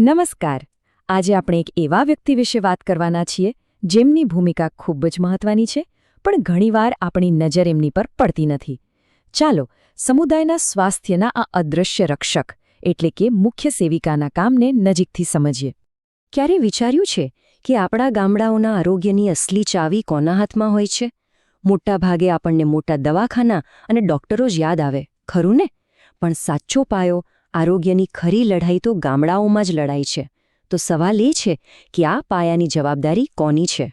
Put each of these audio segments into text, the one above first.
નમસ્કાર. આજે આપણે એક એવા વ્યક્તિ વિશે વાત કરવાના છીએ જેમની ભૂમિકા ખૂબ જ મહત્વની છે, પણ ઘણીવાર આપણી નજર એમની પર પડતી નથી. ચાલો સમુદાયના સ્વાસ્થ્યના આ અદૃશ્ય રક્ષક એટલે કે મુખ્ય સેવિકાના કામને નજીકથી સમજીએ. ક્યારે વિચાર્યું છે કે આપણા ગામડાઓના આરોગ્યની અસલી ચાવી કોના હાથમાં હોય છે? મોટાભાગે આપણને મોટા દવાખાના અને ડોક્ટરો જ યાદ આવે, ખરું ને? પણ સાચો પાયો, આરોગ્યની ખરી લડાઈ તો ગામડાઓમાં જ લડાઈ છે. તો સવાલ એ છે કે આ પાયાની જવાબદારી કોની છે?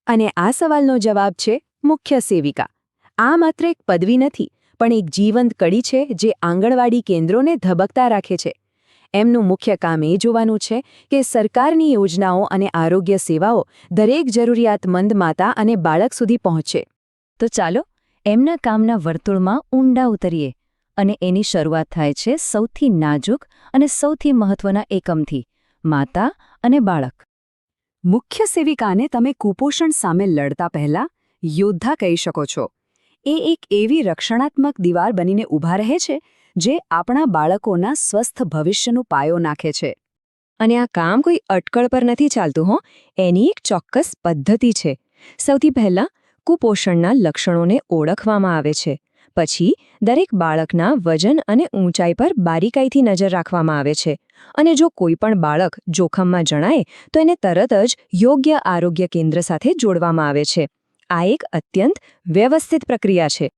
અને આ સવાલનો જવાબ છે મુખ્ય સેવિકા. આ માત્ર એક પદવી નથી, પણ એક જીવંત કડી છે જે આંગણવાડી કેન્દ્રોને ધબકતા રાખે છે. એમનું મુખ્ય કામ એ જોવાનું છે કે સરકારની યોજનાઓ અને આરોગ્ય સેવાઓ દરેક જરૂરિયાતમંદ માતા અને બાળક સુધી પહોંચે. તો ચાલો એમના કામના વર્તુળમાં ઊંડા ઉતરીએ. અને એની શરૂઆત થાય છે સૌથી નાજુક અને સૌથી મહત્વના એકમથી, માતા અને બાળક. મુખ્ય સેવિકાને તમે કુપોષણ સામે લડતા પહેલા યોદ્ધા કહી શકો છો. એ એક એવી રક્ષણાત્મક દીવાલ બનીને ઊભા રહે છે જે આપણા બાળકોના સ્વસ્થ ભવિષ્યનો પાયો નાખે છે. અને આ કામ કોઈ અટકળ પર નથી ચાલતું હો, એની એક ચોક્કસ પદ્ધતિ છે. સૌથી પહેલાં કુપોષણના લક્ષણોને ઓળખવામાં આવે છે. પછી દરેક બાળકના વજન અને ઊંચાઈ પર બારીકાઈથી નજર રાખવામાં આવે છે. અને જો કોઈ પણ બાળક જોખમમાં જણાય તો એને તરત જ યોગ્ય આરોગ્ય કેન્દ્ર સાથે જોડવામાં આવે છે. આ એક અત્યંત વ્યવસ્થિત પ્રક્રિયા છે.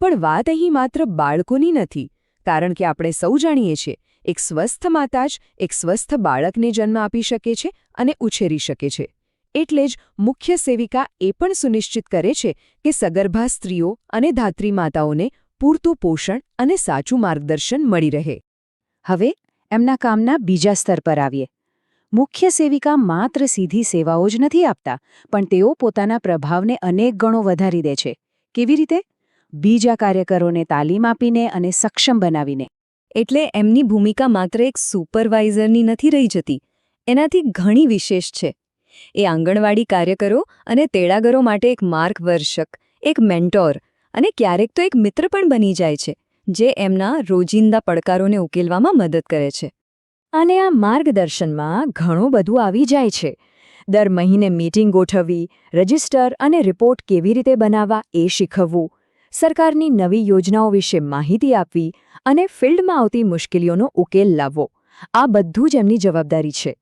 પણ વાત અહીં માત્ર બાળકોની નથી, કારણ કે આપણે સૌ જાણીએ છીએ એક સ્વસ્થ માતા જ એક સ્વસ્થ બાળકને જન્મ આપી શકે છે અને ઉછેરી શકે છે. એટલે જ મુખ્ય સેવિકા એ પણ સુનિશ્ચિત કરે છે કે સગર્ભા સ્ત્રીઓ અને ધાત્રી માતાઓને પૂરતું પોષણ અને સાચું માર્ગદર્શન મળી રહે. હવે એમના કામના બીજા સ્તર પર આવીએ. મુખ્ય સેવિકા માત્ર સીધી સેવાઓ જ નથી આપતા, પણ તેઓ પોતાના પ્રભાવને અનેક ગણો વધારી દે છે. કેવી રીતે? બીજા કાર્યકરોને તાલીમ આપીને અને સક્ષમ બનાવીને. એટલે એમની ભૂમિકા માત્ર એક સુપરવાઇઝરની નથી રહી જતી, એનાથી ઘણી વિશેષ છે. એ આંગણવાડી કાર્યકરો અને તેડાગરો માટે એક માર્ગદર્શક, એક મેન્ટોર અને ક્યારેક તો એક મિત્ર પણ બની જાય છે, જે એમના રોજિંદા પડકારોને ઉકેલવામાં મદદ કરે છે. અને આ માર્ગદર્શનમાં ઘણું બધું આવી જાય છે. દર મહિને મીટિંગ ગોઠવવી, રજિસ્ટર અને રિપોર્ટ કેવી રીતે બનાવવા એ શીખવવું, સરકારની નવી યોજનાઓ વિશે માહિતી આપવી અને ફિલ્ડમાં આવતી મુશ્કેલીઓનો ઉકેલ લાવવો, આ બધું જ એમની જવાબદારી છે.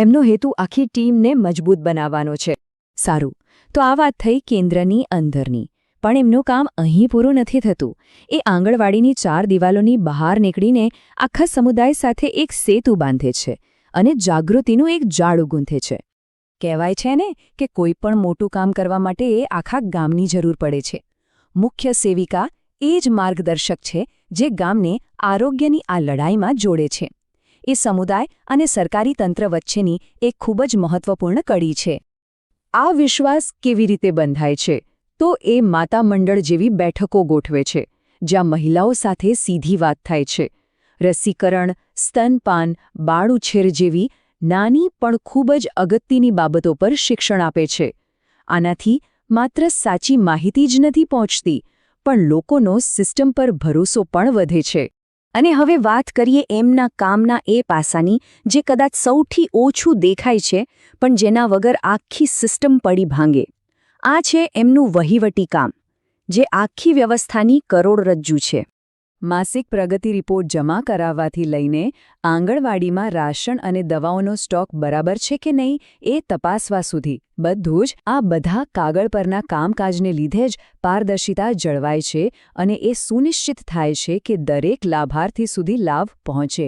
એમનો હેતુ આખી ટીમને મજબૂત બનાવવાનો છે. સારું, તો આ વાત થઈ કેન્દ્રની અંદરની. પણ એમનું કામ અહીં પૂરું નથી થતું. એ આંગણવાડીની 4 દિવાલોની બહાર નીકળીને આખા સમુદાય સાથે એક સેતુ બાંધે છે અને જાગૃતિનું એક જાળું ગૂંથે છે. કહેવાય છે ને કે કોઈ પણ મોટું કામ કરવા માટે આખા ગામની જરૂર પડે છે. મુખ્ય સેવિકા એ જ માર્ગદર્શક છે જે ગામને આરોગ્યની આ લડાઈમાં જોડે છે. એ સમુદાય અને સરકારી તંત્ર વચ્ચેની એક ખૂબ જ મહત્વપૂર્ણ કડી છે. આ વિશ્વાસ કેવી રીતે બંધાય છે? તો એ માતા મંડળ જેવી બેઠકો ગોઠવે છે, જ્યાં મહિલાઓ સાથે સીધી વાત થાય છે. રસીકરણ, સ્તનપાન, બાળઉછેર જેવી નાની પણ ખૂબ જ અગત્યની બાબતો પર શિક્ષણ આપે છે. આનાથી માત્ર સાચી માહિતી જ નથી પહોંચતી, પણ લોકોનો સિસ્ટમ પર ભરોસો પણ વધે છે. અને હવે વાત કરીએ એમના કામના એ પાસાની જે કદાચ સૌથી ઓછું દેખાય છે, પણ જેના વગર આખી સિસ્ટમ પડી ભાંગે. આ છે એમનું વહીવટી કામ, જે આખી વ્યવસ્થાની કરોડરજ્જુ છે. માસિક પ્રગતિ રિપોર્ટ જમા કરાવવાથી લઈને આંગણવાડીમાં રાશન અને દવાઓનો સ્ટોક બરાબર છે કે નહીં એ તપાસવા સુધી, બધું જ આ બધા કાગળ પરના કામકાજને લીધે જ પારદર્શિતા જળવાય છે અને એ સુનિશ્ચિત થાય છે કે દરેક લાભાર્થી સુધી લાભ પહોંચે.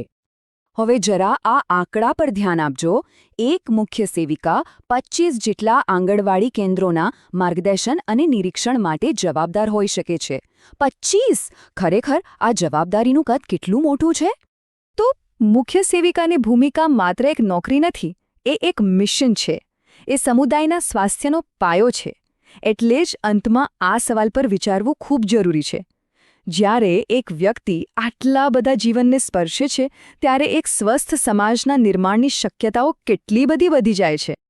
હવે જરા આ આંકડા પર ધ્યાન આપજો. એક મુખ્ય સેવિકા 25 જેટલા આંગણવાડી કેન્દ્રોના માર્ગદર્શન અને નિરીક્ષણ માટે જવાબદાર હોઈ શકે છે. 25! ખરેખર આ જવાબદારીનું કદ કેટલું મોટું છે? તો મુખ્ય સેવિકાની ભૂમિકા માત્ર એક નોકરી નથી, એ એક મિશન છે. એ સમુદાયના સ્વાસ્થ્યનો પાયો છે. એટલે જ અંતમાં આ સવાલ પર વિચારવું ખૂબ જરૂરી છે. જ્યારે એક વ્યક્તિ આટલા બધા જીવનને સ્પર્શે છે, ત્યારે એક સ્વસ્થ સમાજના નિર્માણની શક્યતાઓ કેટલી બધી વધી જાય છે.